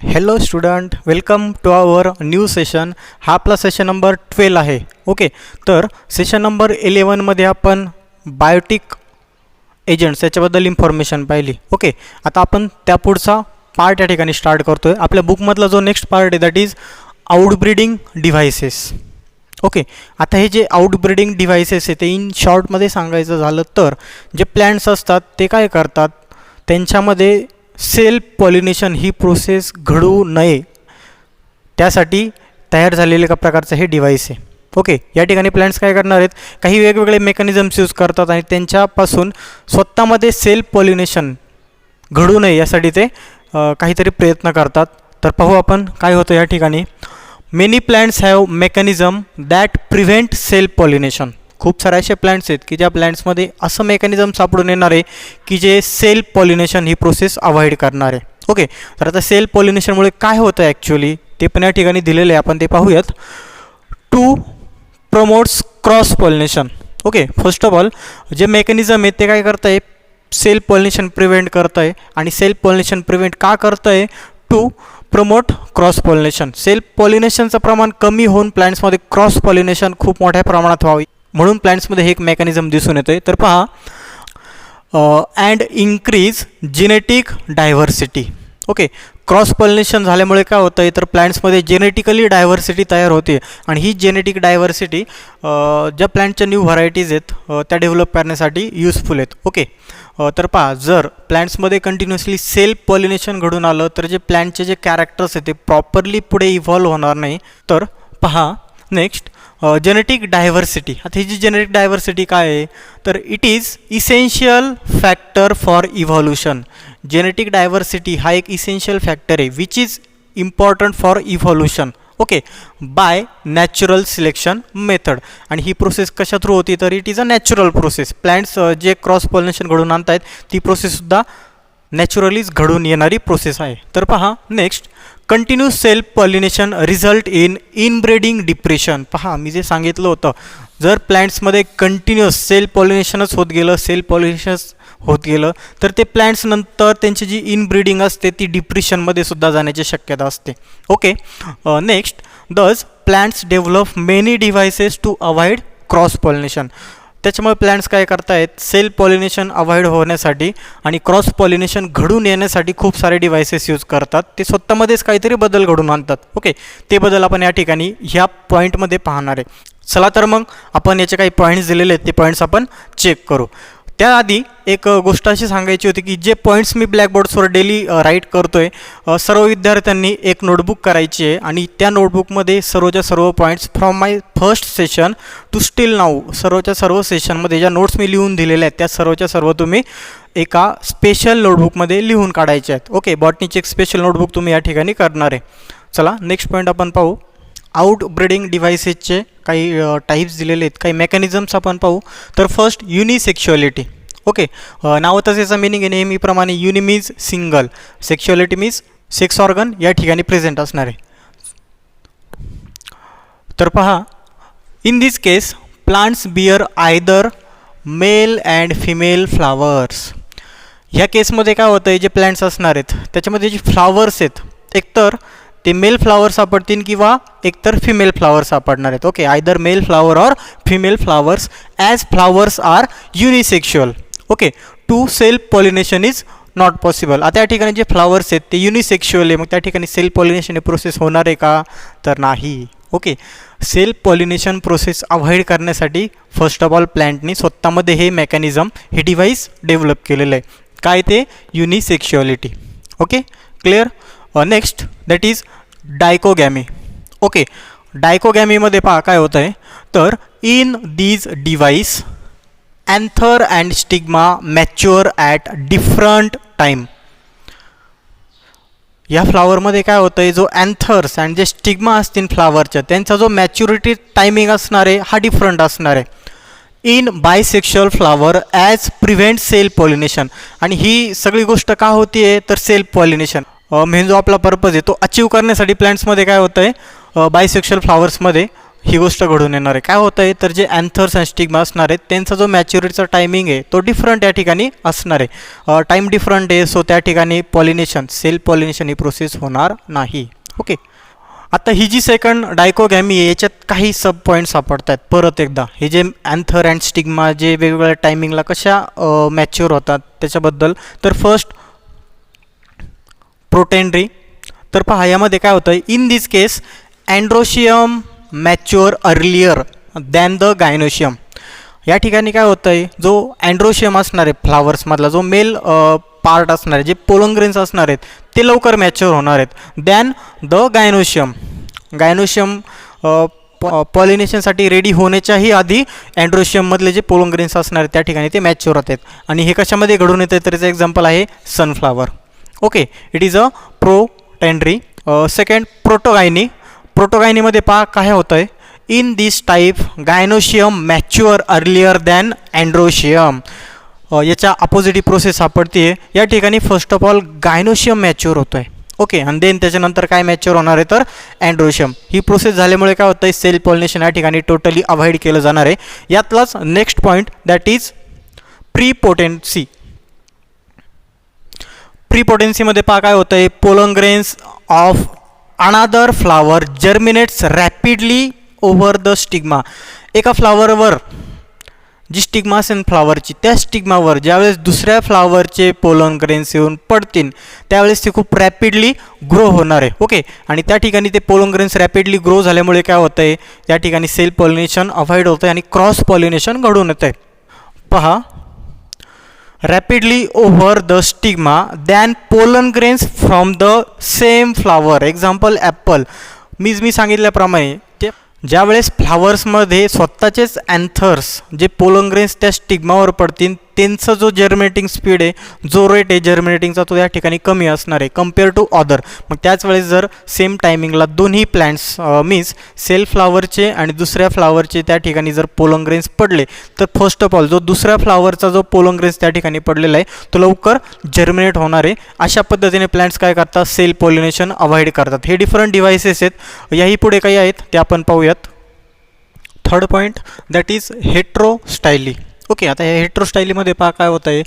Hello student, welcome to our new session. हा आपला session number 12 आहे. ओके, तर सेशन नंबर 11मध्ये आपण बायोटिक एजंट्स याच्याबद्दल इन्फॉर्मेशन पाहिली. ओके, आता आपण त्या पुढचा पार्ट या ठिकाणी स्टार्ट करतो आहे. आपल्या बुकमधला जो नेक्स्ट पार्ट आहे that is outbreeding devices. Okay, आता हे जे आउटब्रीडिंग डिव्हायसेस आहे ते इन शॉर्टमध्ये सांगायचं झालं तर जे प्लॅन्ट्स असतात ते काय करतात, त्यांच्यामध्ये सेल्फ पॉलिनेशन ही प्रोसेस घडू नये त्यासाठी तयार झालेले एका प्रकारचं हे डिव्हाइस आहे. ओके, या ठिकाणी प्लॅन्ट्स काय करणार आहेत, काही वेगवेगळे मेकॅनिझम्स यूज करतात आणि त्यांच्यापासून स्वतःमध्ये सेल्फ पॉलिनेशन घडू नये यासाठी ते काहीतरी प्रयत्न करतात. तर पाहू आपण काय होतं या ठिकाणी. Many plants have mechanism that prevent self pollination. खूप सारे असे प्लॅन्ट्स आहेत की ज्या प्लॅन्ट्समध्ये असं मेकॅनिझम सापडून येणार आहे की जे सेल्फ पॉलिनेशन ही प्रोसेस अवॉइड करणार आहे. ओके, तर आता सेल्फ पॉलिनेशनमुळे काय होतं ॲक्च्युअली ते पण या ठिकाणी दिलेलं आहे, आपण ते पाहूयात. To promotes cross pollination. Okay, first of all जे मेकॅनिझम आहे ते काय करतं आहे, सेल्फ पॉलिनेशन प्रिव्हेंट करतं आहे. आणि सेल्फ पॉलिनेशन प्रिव्हेंट का करतं आहे, to promote cross pollination. Self पॉलिनेशनचं प्रमाण कमी होऊन प्लॅन्ट्समध्ये क्रॉस पॉलिनेशन खूप मोठ्या प्रमाणात व्हावी म्हणून प्लॅन्ट्समध्ये हे एक मेकॅनिझम दिसून येतं आहे. तर पहा, and increase genetic diversity. Okay, cross pollination झाल्यामुळे काय होतं आहे, तर प्लॅन्ट्समध्ये जेनेटिकली डायव्हर्सिटी तयार होते आणि ही जेनेटिक डायव्हर्सिटी ज्या प्लॅन्टच्या न्यू व्हरायटीज आहेत त्या डेव्हलप करण्यासाठी युजफुल आहेत. ओके, तर पहा, जर प्लॅन्ट्समध्ये कंटिन्युअसली सेल्फ पॉलिनेशन घडून आलं तर जे प्लॅन्टचे जे कॅरेक्टर्स आहेत ते प्रॉपरली पुढे इव्हॉल्व होणार नाही. तर पहा नेक्स्ट, जेनेटिक डायव्हर्सिटी. आता ही जी जेनेटिक डायव्हर्सिटी काय आहे, तर it is essential factor for evolution. Genetic diversity हा एक इसेन्शियल फॅक्टर आहे which is important for evolution. Okay, bye natural selection method. आणि ही प्रोसेस कशा थ्रू होती, तर it is a natural process. Plants जे क्रॉस पॉलिनेशन घडून आणत आहेत ती प्रोसेससुद्धा नॅचरलीच घडून येणारी प्रोसेस आहे. तर पहा next, continuous self pollination result in inbreeding depression. पहा, मी जे सांगितलं होतं, जर प्लॅन्ट्समध्ये कंटिन्युअस सेल्फ पॉलिनेशनच होत गेलं तर ते प्लॅन्ट्स नंतर त्यांची जी इनब्रीडिंग असते ती डिप्रेशनमध्ये सुद्धा जाण्याची शक्यता असते. Okay, next, thus plants develop many devices to avoid cross pollination. त्याच्यामुळे प्लॅन्ट्स काय करतायत, सेल्फ पॉलिनेशन अवॉइड होण्यासाठी आणि क्रॉस पॉलिनेशन घडून येण्यासाठी खूप सारे डिव्हायसेस यूज करतात. ते स्वतःमध्येच काहीतरी बदल घडून आणतात. ओके, ते बदल आपण या ठिकाणी ह्या पॉईंटमध्ये पाहणार आहे. चला तर मग आपण याचे काही पॉईंट्स दिलेले आहेत ते पॉईंट्स आपण चेक करू. त्याआधी एक गोष्ट अशी सांगायची होती की जे पॉईंट्स मी ब्लॅकबोर्ड्सवर डेली राईट करतो आहे, सर्व विद्यार्थ्यांनी एक नोटबुक करायची आहे आणि त्या नोटबुकमध्ये सर्वच्या सर्व points from my first session to still now, सर्वच्या सर्व सेशनमध्ये ज्या नोट्स मी लिहून दिलेल्या आहेत त्या सर्वच्या सर्व तुम्ही एका स्पेशल नोटबुकमध्ये लिहून काढायचे आहेत. ओके, बॉटनीची एक स्पेशल नोटबुक तुम्ही या ठिकाणी करणार आहे. चला नेक्स्ट पॉईंट आपण पाहू. आउटब्रीडिंग डिव्हायसेसचे काही टाईप्स दिलेले आहेत, काही मेकॅनिझम्स आपण पाहू. तर फर्स्ट, युनिसेक्शुअलिटी. ओके, नावातच याचा मिनिंग आहे नेहमीप्रमाणे uni means single, sexuality means sex organ या ठिकाणी प्रेझेंट असणार आहे. तर पहा, in this case plants bear either male and female flowers. ह्या केसमध्ये काय होतं आहे, जे प्लांट्स असणार आहेत त्याच्यामध्ये जे फ्लावर्स आहेत एकतर ते मेल फ्लावर सापडतील किंवा एकतर फिमेल फ्लावर सापडणार आहेत. ओके, आयदर मेल फ्लावर और female flowers as flowers are unisexual. Okay, to self pollination is not possible. आता या ठिकाणी जे फ्लावर्स आहेत ते युनिसेक्शुअल आहे, मग त्या ठिकाणी सेल्फ पॉलिनेशन प्रोसेस होणार आहे का, तर नाही. Okay, self pollination process avoid करण्यासाठी फर्स्ट ऑफ ऑल प्लॅन्टनी स्वतःमध्ये हे मेकॅनिझम, हे डिव्हाइस डेव्हलप केलेलं आहे. काय ते, unisexuality. Okay, clear. Next, that is dichogamy. Okay, डायकोगॅमीमध्ये पहा काय होतं आहे, तर in these device anther and stigma mature at different time. या फ्लावरमध्ये काय होतं आहे, जो अँथर्स अँड जे स्टिग्मा असतील फ्लावरच्या त्यांचा जो मॅच्युरिटी टायमिंग असणार आहे हा डिफरंट असणार आहे. In bisexual flower as prevent self pollination. आणि ही सगळी गोष्ट का होती आहे, तर सेल्फ पॉलिनेशन म्हणजे जो आपला पर्पज आहे तो अचीव करण्यासाठी प्लॅन्ट्समध्ये काय होतं आहे, बायसेक्शुअल फ्लावर्समध्ये ही गोष्ट घडून येणार आहे. काय होतं आहे तर जे अँथर्स आणि स्टिग्मा असणार आहेत त्यांचा जो मॅच्युरिटीचा टायमिंग आहे तो डिफरंट या ठिकाणी असणार आहे. टाईम डिफरंट आहे, सो त्या ठिकाणी पॉलिनेशन सेल्फ पॉलिनेशन ही प्रोसेस होणार नाही. ओके, आता ही जी सेकंड डायकोगॅमी आहे याच्यात काही सब पॉईंट सापडत आहेत. परत एकदा हे जे अँथर अँड स्टिग्मा जे वेगवेगळ्या टायमिंगला कशा मॅच्युअर होतात त्याच्याबद्दल. तर फर्स्ट प्रोटेंड्री. तर पहा यामध्ये काय होतं, in this case androecium mature earlier than the gynoecium. या ठिकाणी काय होतं आहे, जो अँड्रोशियम असणार आहे फ्लावर्समधला जो मेल पार्ट असणार आहे, जे पोलंग्रेन्स असणार आहेत ते लवकर मॅच्युअर होणार आहेत दॅन द गायनोशियम. गायनोशियम पॉलिनेशनसाठी रेडी होण्याच्याही आधी अँड्रोशियममधले जे पोलंग्रेन्स असणार आहेत त्या ठिकाणी ते मॅच्युअर होतात. आणि हे कशामध्ये घडून येतं तर याचं एक्झाम्पल आहे sunflower. Okay, it is a protandry. Second protogyny. प्रोटोगायनीमध्ये पहा काय होतं आहे, in this type gynoecium mature earlier than androecium. याच्या अपोजिट प्रोसेस सापडते. या ठिकाणी first of all gynoecium mature होतो आहे. ओके, आणि देन त्याच्यानंतर काय मॅच्युअर होणार आहे तर अँड्रोशियम. ही प्रोसेस झाल्यामुळे काय होतं आहे, सेल्फ पॉलिनेशन या ठिकाणी टोटली अवॉइड केलं जाणार आहे. यातलाच next point that is prepotency. प्रीपोटेन्सीमध्ये पहा काय होतं आहे, pollen grains of another flower germinates rapidly over the stigma. एका फ्लावरवर जी स्टिग्मा असेल फ्लावरची त्या स्टिग्मावर ज्यावेळेस दुसऱ्या फ्लावरचे पोलन ग्रेन्स येऊन पडतील त्यावेळेस ते खूप रॅपिडली ग्रो होणार आहे. ओके, आणि त्या ठिकाणी ते पोलन ग्रेन्स रॅपिडली ग्रो झाल्यामुळे काय होतं आहे, त्या ठिकाणी सेल्फ पॉलिनेशन अवॉइड होतं आहे आणि क्रॉस पॉलिनेशन घडून येतं आहे. पहा, rapidly over the stigma than pollen grains from the same flower. Example apple. मी सांगितल्याप्रमाणे ज्यावेळेस फ्लावर्समध्ये स्वतःचेच अँथर्स जे पोलंग्रेन्स त्या स्टिग्मावर पडतील त्यांचा जो जर्मिनेटिंग स्पीड आहे, जो रेट आहे जर्मिनेटिंगचा तो या ठिकाणी कमी असणार आहे कम्पेअर टू अदर. मग त्याच वेळेस जर सेम टायमिंगला दोन्ही प्लॅन्ट्स मीन्स सेल्फ फ्लावरचे आणि दुसऱ्या फ्लावरचे त्या ठिकाणी जर पोलंग्रेन्स पडले तर फर्स्ट ऑफ ऑल जो दुसऱ्या फ्लावरचा जो पोलंग्रेन्स त्या ठिकाणी पडलेला आहे तो लवकर जर्मिनेट होणार आहे. अशा पद्धतीने प्लॅन्ट्स काय करतात, सेल्फ पॉलिनेशन अवॉइड करतात. हे डिफरंट डिव्हायसेस आहेत. याही पुढे काही आहेत ते आपण पाहूयात. Third point that is heterostyly. Okay, आता या हेट्रोस्टायलीमध्ये पहा काय होतं आहे,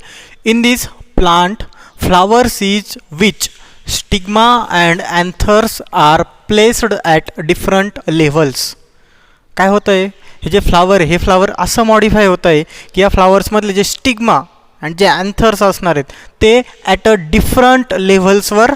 in this plant flowers is which stigma and anthers are placed at different levels. काय होतं आहे, हे जे फ्लावर आहे हे फ्लावर असं मॉडिफाय होतं आहे की या फ्लावर्समधले जे स्टिग्मा आणि जे अँथर्स असणार आहेत ते ॲट अ डिफरंट लेव्हल्सवर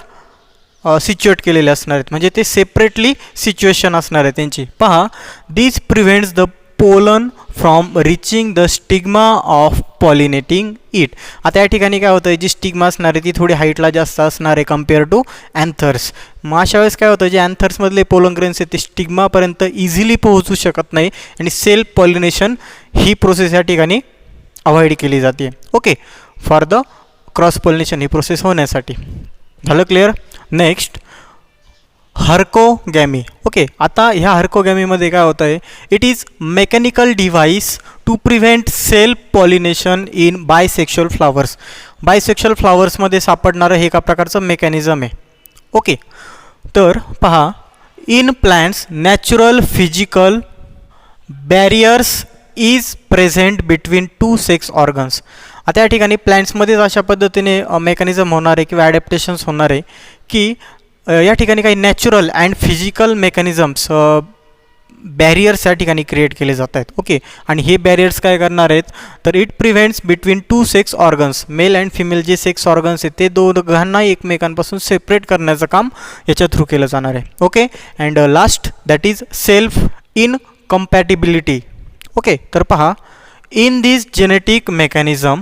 सिच्युएट केलेले असणार आहेत, म्हणजे ते सेपरेटली सिच्युएशन असणार आहे त्यांची. पहा, this prevents the pollen from reaching the stigma of pollinating it. आता या ठिकाणी काय होतं, जी स्टिग्मा असणार आहे ती थोडी हाईटला जास्त असणार आहे कम्पेअर टू अँथर्स. मग अशा वेळेस काय होतं, जे अँथर्समधले पोलंग्रेन्स आहेत ते स्टिग्मापर्यंत इझिली पोहोचू शकत नाही आणि सेल्फ पॉलिनेशन ही प्रोसेस या ठिकाणी अवॉइड केली जाते. Okay, for the cross pollination he process होण्यासाठी. झालं क्लिअर. नेक्स्ट हर्कोगॅमी. ओके, आता ह्या हर्कोगॅमीमध्ये काय होतं आहे, it is mechanical device to prevent self pollination in bisexual flowers. Bisexual फ्लावर्समध्ये सापडणारं हे एका प्रकारचं मेकॅनिझम आहे. ओके, तर पहा, in plants natural physical barriers is present between two sex organs. आता या ठिकाणी प्लॅन्ट्समध्येच अशा पद्धतीने मेकॅनिझम होणार आहे किंवा ॲडॅप्टेशन्स होणार आहे की या ठिकाणी काही natural and physical mechanisms barriers या ठिकाणी क्रिएट केले जात आहेत. ओके, आणि हे बॅरियर्स काय करणार आहेत तर it prevents between two sex organs. Male and female जे सेक्स ऑर्गन्स आहेत ते दोघांना एकमेकांपासून सेपरेट करण्याचं काम याच्या थ्रू केलं जाणार आहे. Okay, and last that is self incompatibility. Okay, तर पहा, in this genetic mechanism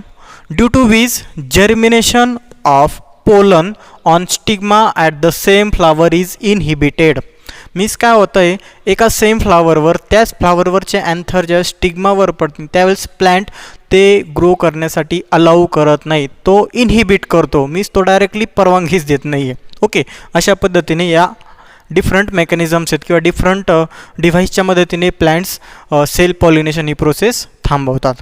due to which germination of pollen on stigma at the same flower is inhibited. Means काय होतं आहे, एका सेम फ्लावरवर त्याच फ्लावरवरचे अँथर ज्या स्टिग्मावर पडतील त्यावेळेस प्लॅन्ट ते ग्रो करण्यासाठी अलाऊ करत नाही, तो इनहिबिट करतो. मीन्स तो डायरेक्टली परवानगीच देत नाही आहे. ओके, अशा पद्धतीने या डिफरंट मेकॅनिझम्स आहेत किंवा डिफरंट डिव्हाइसच्या मदतीने प्लॅन्ट्स सेल्फ पॉलिनेशन ही प्रोसेस थांबवतात.